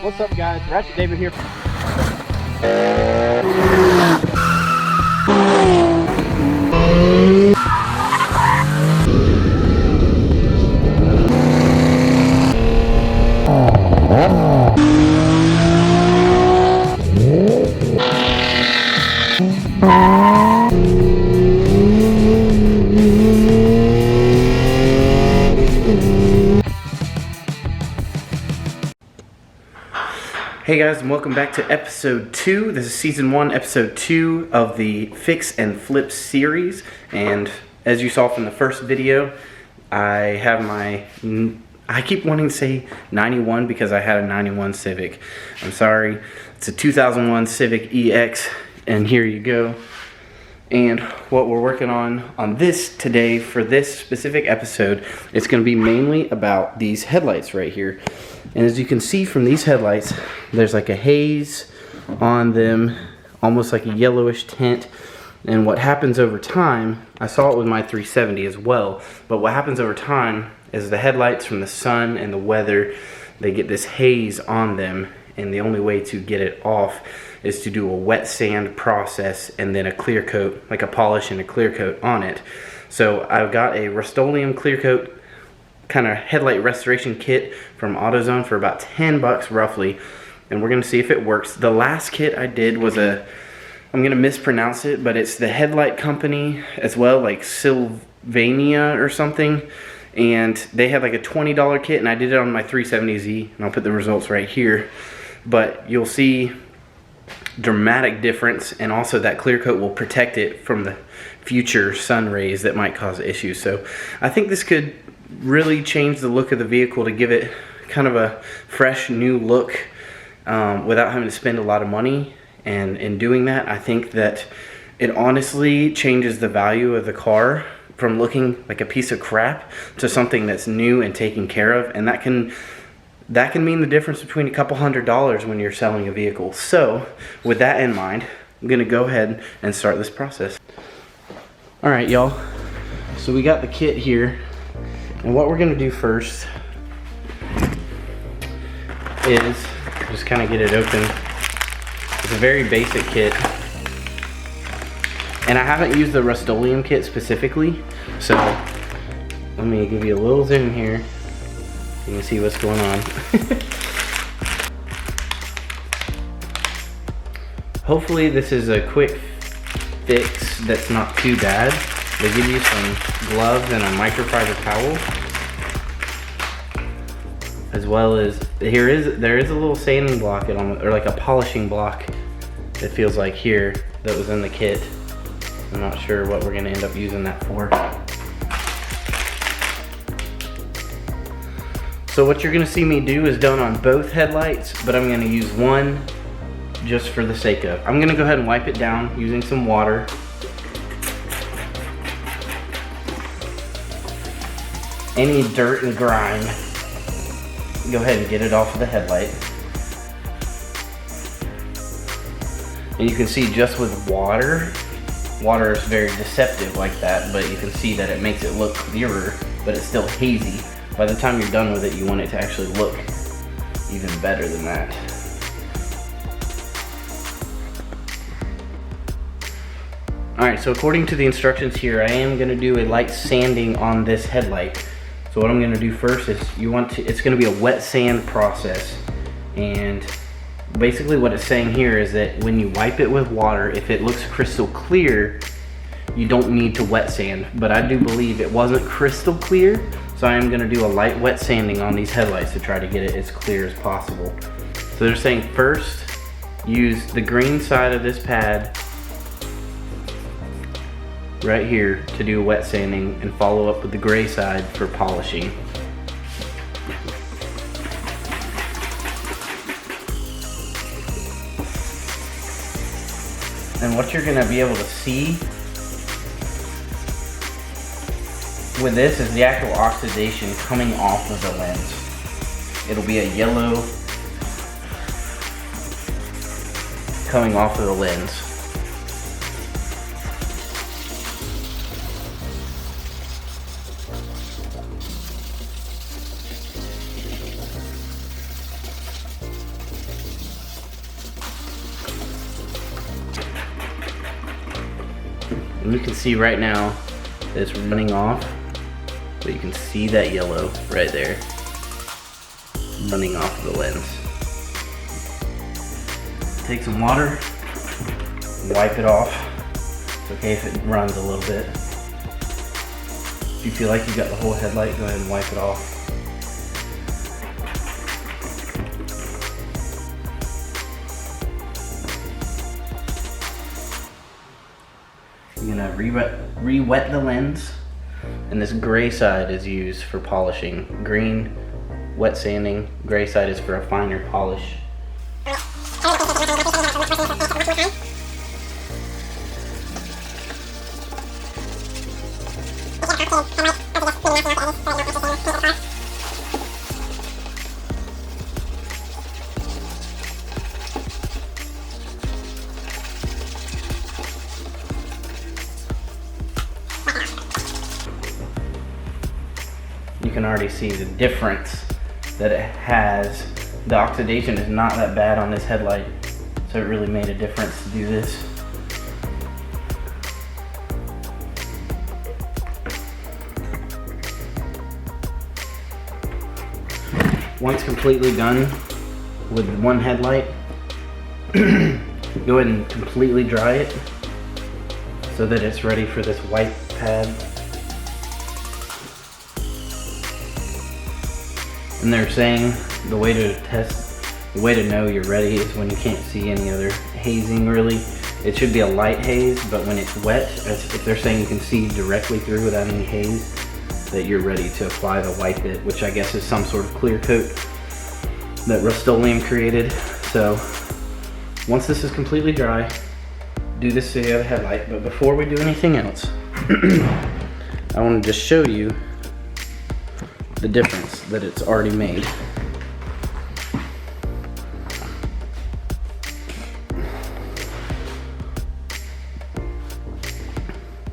What's up, guys? Ratchet David here. Hey guys, and welcome back to episode 2. This is season 1, episode 2 of the Fix and Flip series. And as you saw from the first video, I have I keep wanting to say 91 because I had a 91 Civic. I'm sorry, it's a 2001 Civic EX, and here you go. And what we're working on this today for this specific episode, it's going to be mainly about these headlights right here. And as you can see from these headlights, there's like a haze on them, almost like a yellowish tint. And what happens over time, I saw it with my 370 as well, but what happens over time is the headlights from the sun and the weather, they get this haze on them, and the only way to get it off is to do a wet sand process and then a clear coat, like a polish and a clear coat on it. So I've got a Rust-Oleum clear coat kind of headlight restoration kit from AutoZone for about 10 bucks roughly, and we're gonna see if it works. The last kit I did was I'm gonna mispronounce it, but it's the Headlight company as well, like Sylvania or something, and they had like a $20 kit, and I did it on my 370Z, and I'll put the results right here. But you'll see dramatic difference, and also that clear coat will protect it from the future sun rays that might cause issues. So I think this could really change the look of the vehicle to give it kind of a fresh new look without having to spend a lot of money. And in doing that, I think that it honestly changes the value of the car from looking like a piece of crap to something that's new and taken care of, and that can mean the difference between a couple $100s when you're selling a vehicle. So with that in mind, I'm gonna go ahead and start this process. All right, y'all, so we got the kit here. And what we're gonna do first is just kind of get it open. It's a very basic kit. And I haven't used the Rust-Oleum kit specifically, so let me give you a little zoom here. You can see what's going on. Hopefully this is a quick fix that's not too bad. They give you some gloves and a microfiber towel, as well as there is a little sanding block, or like a polishing block, it feels like here, that was in the kit. I'm not sure what we're gonna end up using that for. So what you're gonna see me do is done on both headlights, but I'm gonna use one just for the sake of. I'm gonna go ahead and wipe it down using some water. Any dirt and grime, go ahead and get it off of the headlight. And you can see just with water is very deceptive like that, but you can see that it makes it look clearer, but it's still hazy. By the time you're done with it, you want it to actually look even better than that. Alright, so according to the instructions here, I am going to do a light sanding on this headlight. So what I'm going to do first is it's going to be a wet sand process, and basically what it's saying here is that when you wipe it with water, if it looks crystal clear, you don't need to wet sand. But I do believe it wasn't crystal clear, so I am going to do a light wet sanding on these headlights to try to get it as clear as possible. So they're saying first, use the green side of this pad right here to do wet sanding, and follow up with the gray side for polishing. And what you're gonna be able to see with this is the actual oxidation coming off of the lens. It'll be a yellow coming off of the lens. And you can see right now that it's running off, but you can see that yellow right there running off of the lens. Take some water, wipe it off. It's okay if it runs a little bit. If you feel like you got the whole headlight, go ahead and wipe it off. You're gonna re-wet the lens, and this gray side is used for polishing. Green, wet sanding, gray side is for a finer polish. You can already see the difference that it has. The oxidation is not that bad on this headlight, so it really made a difference to do this. Once completely done with one headlight, go ahead and completely dry it so that it's ready for this white pad. And they're saying the way to know you're ready is when you can't see any other hazing really. It should be a light haze, but when it's wet, if they're saying you can see directly through without any haze, that you're ready to apply the white bit, which I guess is some sort of clear coat that Rust-Oleum created. So once this is completely dry, do this to the other headlight. But before we do anything else, I want to just show you the difference that it's already made.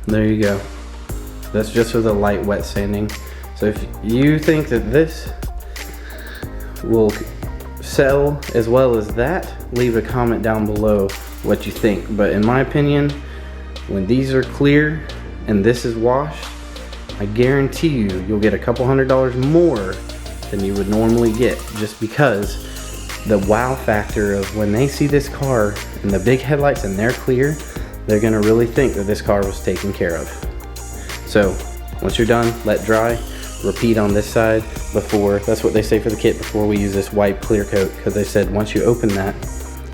There you go. That's just with a light wet sanding. So if you think that this will sell as well as that, leave a comment down below what you think. But in my opinion, when these are clear and this is washed, I guarantee you'll get a couple $100 more than you would normally get, just because the wow factor of when they see this car and the big headlights and they're clear, they're gonna really think that this car was taken care of. So once you're done, let dry, repeat on this side before. That's what they say for the kit before we use this white clear coat, because they said once you open that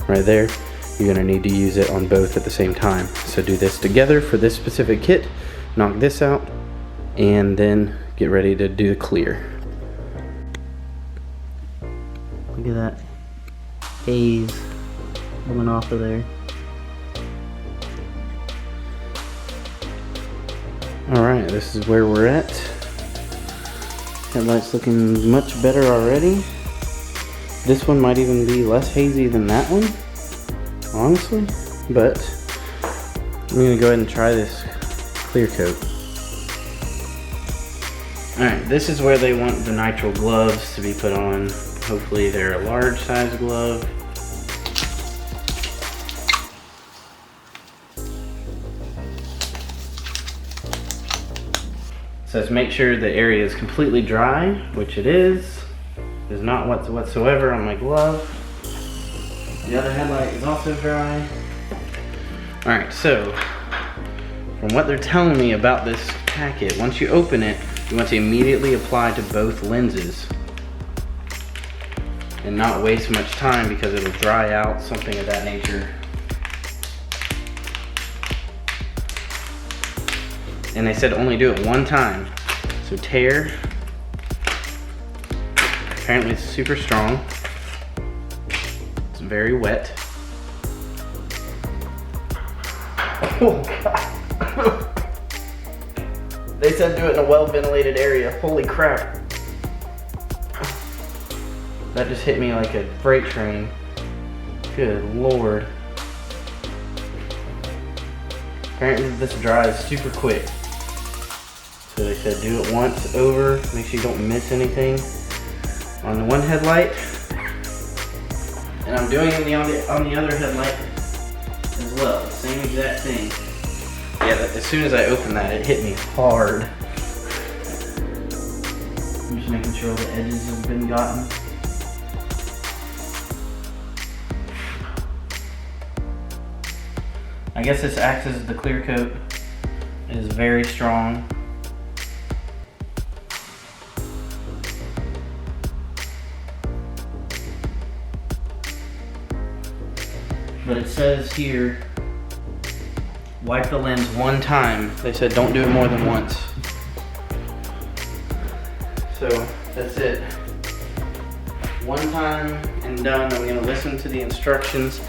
right there, you're gonna need to use it on both at the same time. So do this together for this specific kit, knock this out, and then get ready to do the clear. Look at that haze coming off of there. Alright, this is where we're at. Headlight's looking much better already. This one might even be less hazy than that one, honestly. But I'm gonna go ahead and try this clear coat. Alright, this is where they want the nitrile gloves to be put on. Hopefully they're a large size glove. It says make sure the area is completely dry, which it is. There's not whatsoever on my glove. The other headlight is also dry. Alright, so from what they're telling me about this packet, once you open it, you want to immediately apply to both lenses and not waste much time because it'll dry out, something of that nature. And they said only do it one time. So tear. Apparently it's super strong. It's very wet. Oh God. They said do it in a well-ventilated area. Holy crap. That just hit me like a freight train. Good Lord. Apparently this dries super quick. So they said do it once over, make sure you don't miss anything on the one headlight. And I'm doing it on the other headlight as well, same exact thing. Yeah, as soon as I opened that, it hit me hard. I'm just making sure all the edges have been gotten. I guess this acts as the clear coat. It is very strong. But it says here, wipe the lens one time. They said don't do it more than once. So that's it. One time and done. I'm gonna listen to the instructions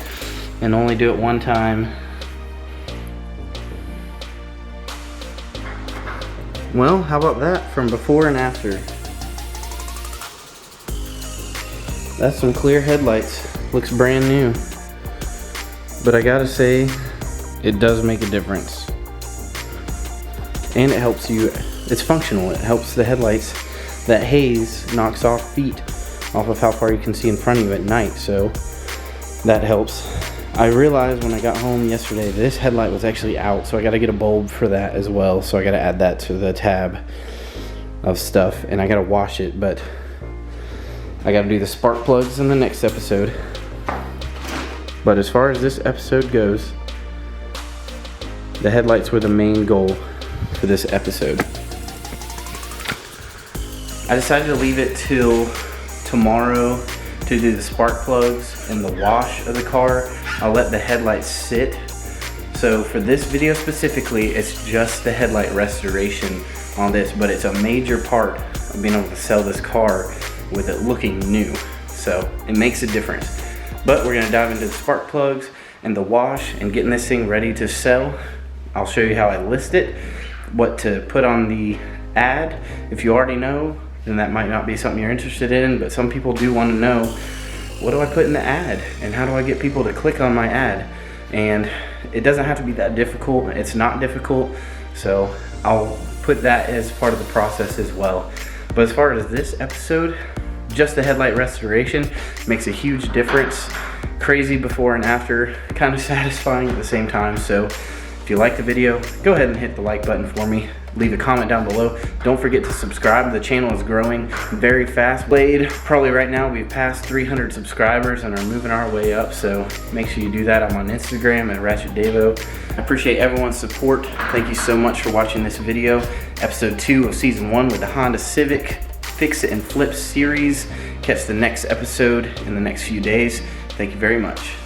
and only do it one time. Well, how about that from before and after? That's some clear headlights. Looks brand new. But I gotta say, it does make a difference. And it helps you, it's functional. It helps the headlights. That haze knocks off feet off of how far you can see in front of you at night, so that helps. I realized when I got home yesterday, this headlight was actually out, so I gotta get a bulb for that as well. So I gotta add that to the tab of stuff, and I gotta wash it, but I gotta do the spark plugs in the next episode. But as far as this episode goes, the headlights were the main goal for this episode. I decided to leave it till tomorrow to do the spark plugs and the wash of the car. I'll let the headlights sit. So for this video specifically, it's just the headlight restoration on this, but it's a major part of being able to sell this car with it looking new. So it makes a difference. But we're gonna dive into the spark plugs and the wash and getting this thing ready to sell. I'll show you how I list it, what to put on the ad. If you already know, then that might not be something you're interested in, but some people do want to know, what do I put in the ad? And how do I get people to click on my ad? And it doesn't have to be that difficult. It's not difficult. So I'll put that as part of the process as well. But as far as this episode, just the headlight restoration makes a huge difference. Crazy before and after, kind of satisfying at the same time. So if you like the video, go ahead and hit the like button for me. Leave a comment down below. Don't forget to subscribe. The channel is growing very fast. Probably right now we've passed 300 subscribers and are moving our way up. So make sure you do that. I'm on Instagram at RatchetDavo. I appreciate everyone's support. Thank you so much for watching this video. Episode 2 of Season 1 with the Honda Civic Fix It and Flip series. Catch the next episode in the next few days. Thank you very much.